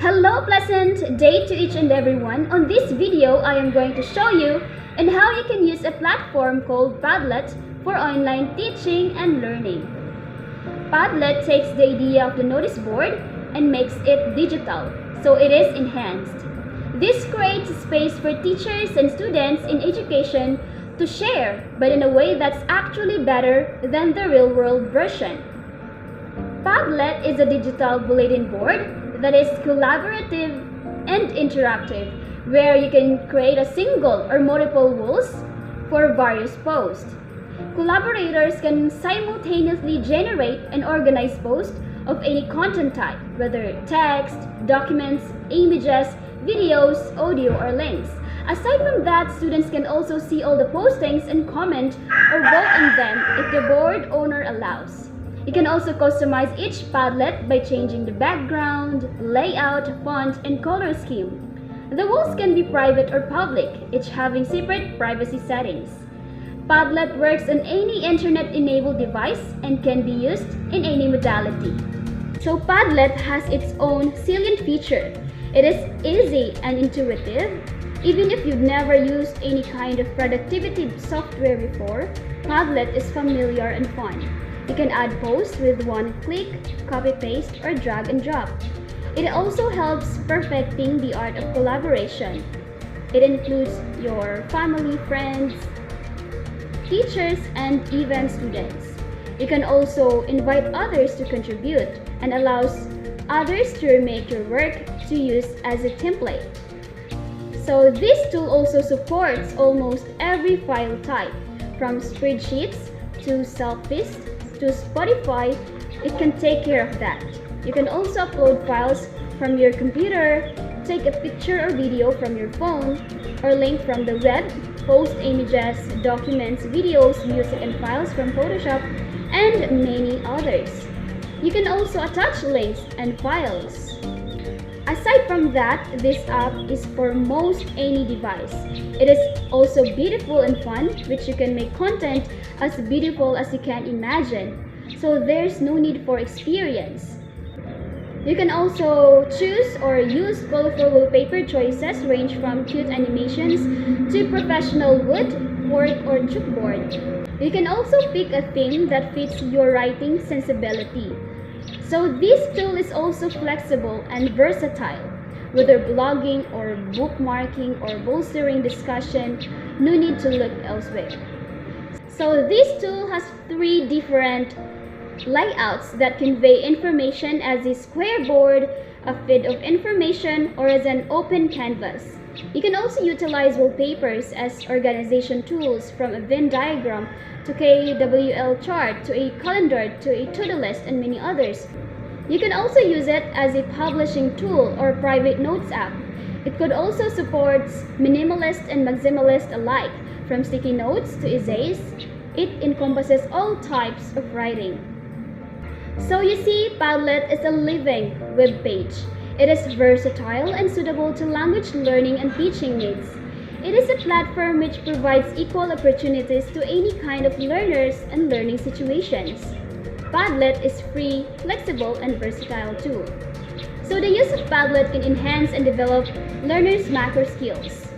Hello, pleasant day to each and everyone. On this video, I am going to show you on how you can use a platform called Padlet for online teaching and learning. Padlet takes the idea of the notice board and makes it digital, so it is enhanced. This creates a space for teachers and students in education to share, but in a way that's actually better than the real-world version. Padlet is a digital bulletin board that is collaborative and interactive, where you can create a single or multiple walls for various posts. Collaborators can simultaneously generate and organize posts of any content type, whether text, documents, images, videos, audio, or links. Aside from that, students can also see all the postings and comment or vote on them if the board owner allows. You can also customize each Padlet by changing the background, layout, font, and color scheme. The walls can be private or public, each having separate privacy settings. Padlet works on any internet-enabled device and can be used in any modality. So Padlet has its own salient feature. It is easy and intuitive. Even if you've never used any kind of productivity software before, Padlet is familiar and fun. You can add posts with one click, copy-paste, or drag and drop. It also helps perfecting the art of collaboration. It includes your family, friends, teachers, and even students. You can also invite others to contribute and allows others to remake your work to use as a template. So this tool also supports almost every file type, from spreadsheets to selfies to Spotify. It can take care of that. You can also upload files from your computer, take a picture or video from your phone, or link from the web, post images, documents, videos, music, and files from Photoshop, and many others. You can also attach links and files. Aside from that, this app is for most any device. It is also beautiful and fun, which you can make content as beautiful as you can imagine. So there's no need for experience. You can also choose or use colorful wallpaper choices range from cute animations to professional wood, cork, or chalkboard. You can also pick a theme that fits your writing sensibility. So this tool is also flexible and versatile. Whether blogging or bookmarking or bolstering discussion, no need to look elsewhere. So this tool has 3 different layouts that convey information as a square board, a feed of information, or as an open canvas. You can also utilize wallpapers as organization tools, from a Venn diagram to KWL chart to a calendar to a to-do list, and many others. You can also use it as a publishing tool or private notes app. It could also support minimalist and maximalist alike, from sticky notes to essays. It encompasses all types of writing. So you see, Padlet is a living web page. It is versatile and suitable to language learning and teaching needs. It is a platform which provides equal opportunities to any kind of learners and learning situations. Padlet is free, flexible, and versatile too. So the use of Padlet can enhance and develop learners' macro skills.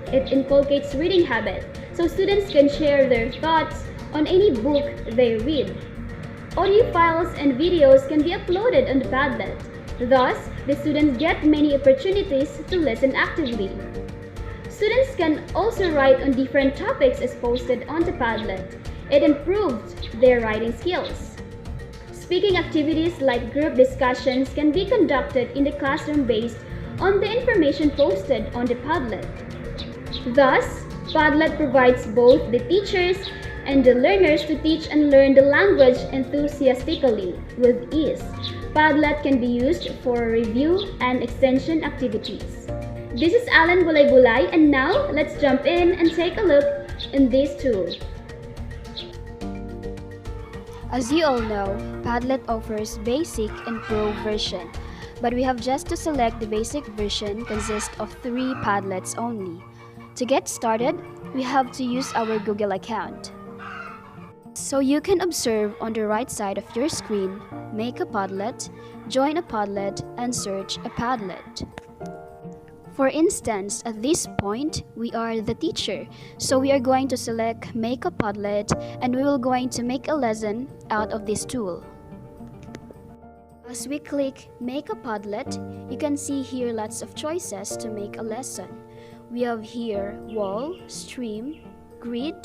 It inculcates reading habit, so students can share their thoughts on any book they read. Audio files and videos can be uploaded on the Padlet. Thus, the students get many opportunities to listen actively. Students can also write on different topics as posted on the Padlet. It improved their writing skills. Speaking activities like group discussions can be conducted in the classroom based on the information posted on the Padlet. Thus, Padlet provides both the teachers and the learners to teach and learn the language enthusiastically with ease. Padlet can be used for review and extension activities. This is Alan Bulay, and now let's jump in and take a look in this tool. As you all know, Padlet offers basic and pro version, but we have just to select the basic version consists of 3 Padlets only. To get started, we have to use our Google account. So you can observe on the right side of your screen, make a Padlet, join a Padlet, and search a Padlet. For instance, at this point, we are the teacher, so we are going to select make a Padlet and we will going to make a lesson out of this tool. As we click make a Padlet, you can see here lots of choices to make a lesson. We have here wall, stream, grid,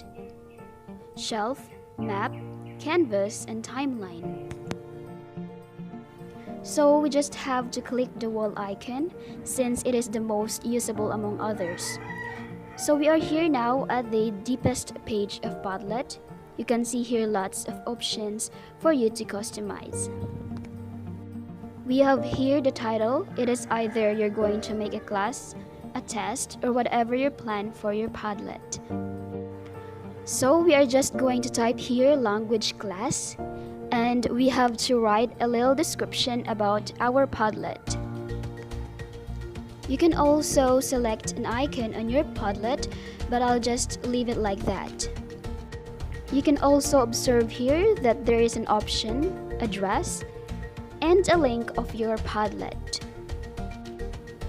shelf, map, canvas, and timeline. So we just have to click the wall icon since it is the most usable among others. So we are here now at the deepest page of Padlet. You can see here lots of options for you to customize. We have here the title. It is either you're going to make a class, a test, or whatever your plan for your Padlet. So we are just going to type here language class, and we have to write a little description about our Padlet. You can also select an icon on your Padlet, but I'll just leave it like that. You can also observe here that there is an option, address, and a link of your Padlet.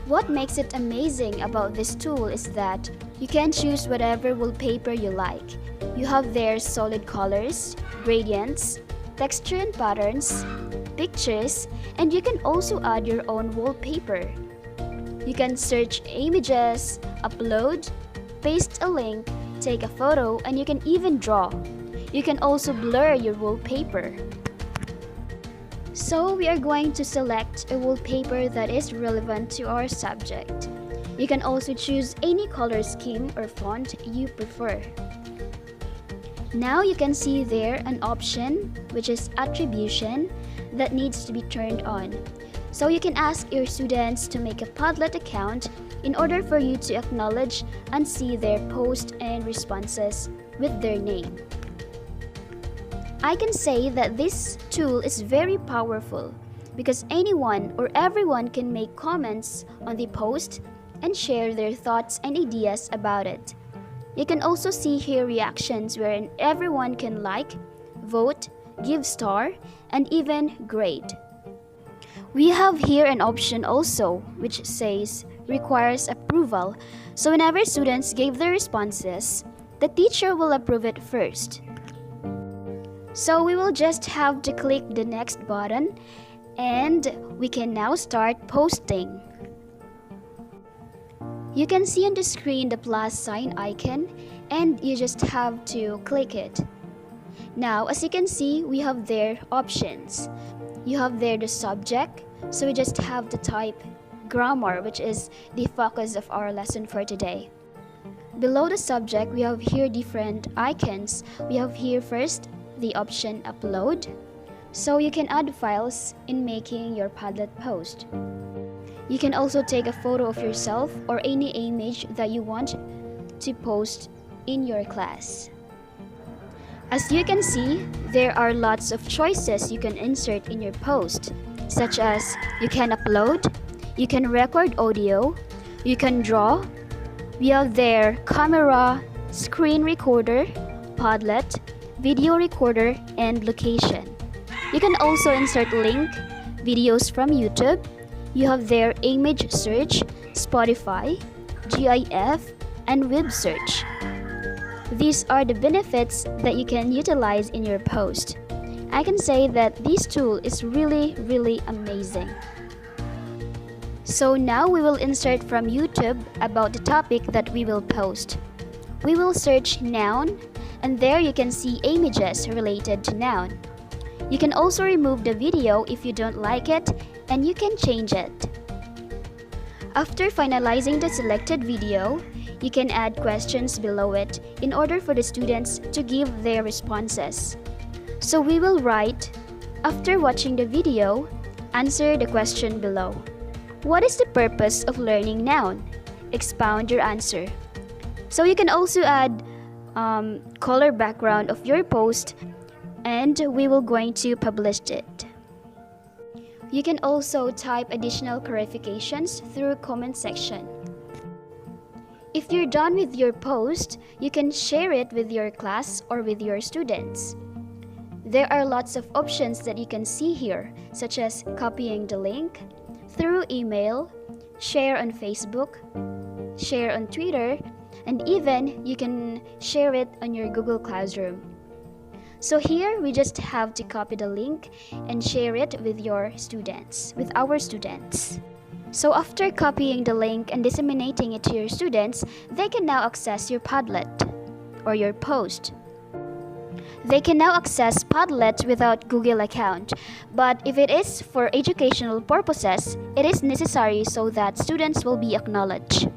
What makes it amazing about this tool is that you can choose whatever wallpaper you like. You have there solid colors, gradients, texture and patterns, pictures, and you can also add your own wallpaper. You can search images, upload, paste a link, take a photo, and you can even draw. You can also blur your wallpaper. So we are going to select a wallpaper that is relevant to our subject. You can also choose any color scheme or font you prefer. Now you can see there an option which is attribution that needs to be turned on. So you can ask your students to make a Padlet account in order for you to acknowledge and see their posts and responses with their name. I can say that this tool is very powerful because anyone or everyone can make comments on the post and share their thoughts and ideas about it. You can also see here reactions wherein everyone can like, vote, give star, and even grade. We have here an option also which says requires approval. So whenever students give their responses, the teacher will approve it first. So we will just have to click the next button and we can now start posting. You can see on the screen the plus sign icon and you just have to click it. Now as you can see, we have there options. You have there the subject, so we just have to type grammar, which is the focus of our lesson for today. Below the subject, we have here different icons. We have here first the option upload, so you can add files in making your Padlet post. You can also take a photo of yourself or any image that you want to post in your class. As you can see, there are lots of choices you can insert in your post, such as you can upload, you can record audio, you can draw, we have there camera, screen recorder, Padlet, video recorder, and location. You can also insert link, videos from YouTube. You have there image search, Spotify, GIF, and web search. These are the benefits that you can utilize in your post. I can say that this tool is really amazing. So now we will insert from YouTube about the topic that we will post. We will search noun, and there you can see images related to noun. You can also remove the video if you don't like it, and you can change it. After finalizing the selected video, you can add questions below it in order for the students to give their responses. So we will write, after watching the video, answer the question below. What is the purpose of learning noun? Expound your answer. So you can also add color background of your post, and we will going to publish it. You can also type additional clarifications through comment section. If you're done with your post, you can share it with your class or with your students. There are lots of options that you can see here, such as copying the link through email, share on Facebook, share on Twitter, and even you can share it on your Google Classroom. So here we just have to copy the link and share it with our students. So after copying the link and disseminating it to your students, they can now access your Padlet or your post. They can now access Padlet without Google account, but if it is for educational purposes, it is necessary so that students will be acknowledged.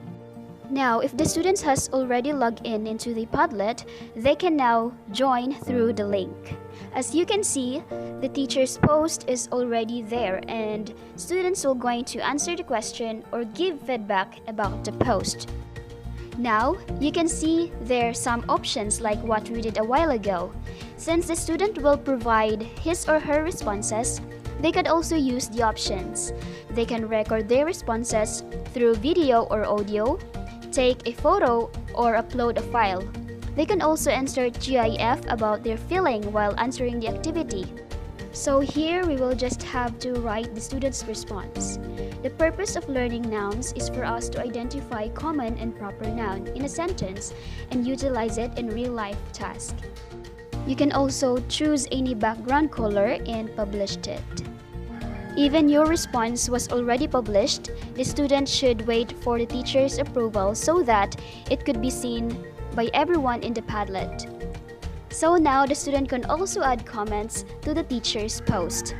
Now, if the students has already logged in into the Padlet, they can now join through the link. As you can see, the teacher's post is already there and students will going to answer the question or give feedback about the post. Now, you can see there are some options like what we did a while ago. Since the student will provide his or her responses, they could also use the options. They can record their responses through video or audio, take a photo, or upload a file. They can also insert GIF about their feeling while answering the activity. So here we will just have to write the student's response. The purpose of learning nouns is for us to identify common and proper noun in a sentence and utilize it in real-life tasks. You can also choose any background color and publish it. Even your response was already published, the student should wait for the teacher's approval so that it could be seen by everyone in the Padlet. So now the student can also add comments to the teacher's post.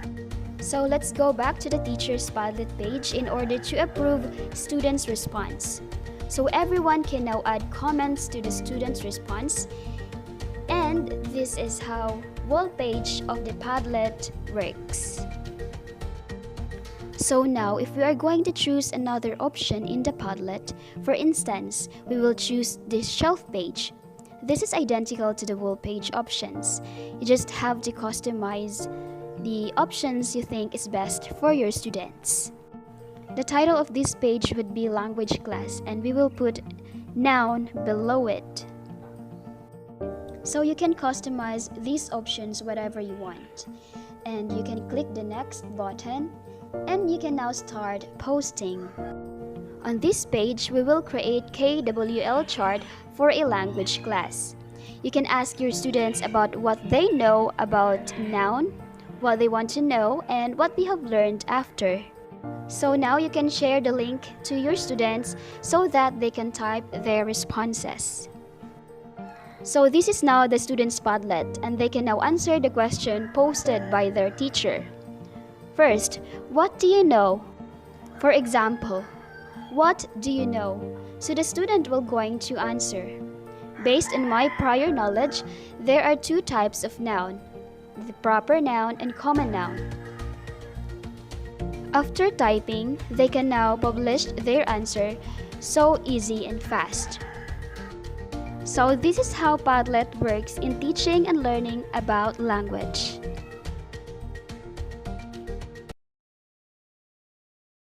So let's go back to the teacher's Padlet page in order to approve students' response. So everyone can now add comments to the student's response. And this is how wall page of the Padlet works. So now if we are going to choose another option in the Padlet, for instance, we will choose this shelf page. This is identical to the wall page options. You just have to customize the options you think is best for your students. The title of this page would be language class and we will put noun below it. So you can customize these options whatever you want. And you can click the next button and you can now start posting. On this page, we will create KWL chart for a language class. You can ask your students about what they know about noun, what they want to know, and what they have learned after. So now you can share the link to your students so that they can type their responses. So this is now the students' Padlet and they can now answer the question posted by their teacher. First, what do you know? For example, what do you know? So the student will going to answer. Based on my prior knowledge, there are two types of noun, the proper noun and common noun. After typing, they can now publish their answer so easy and fast. So this is how Padlet works in teaching and learning about language.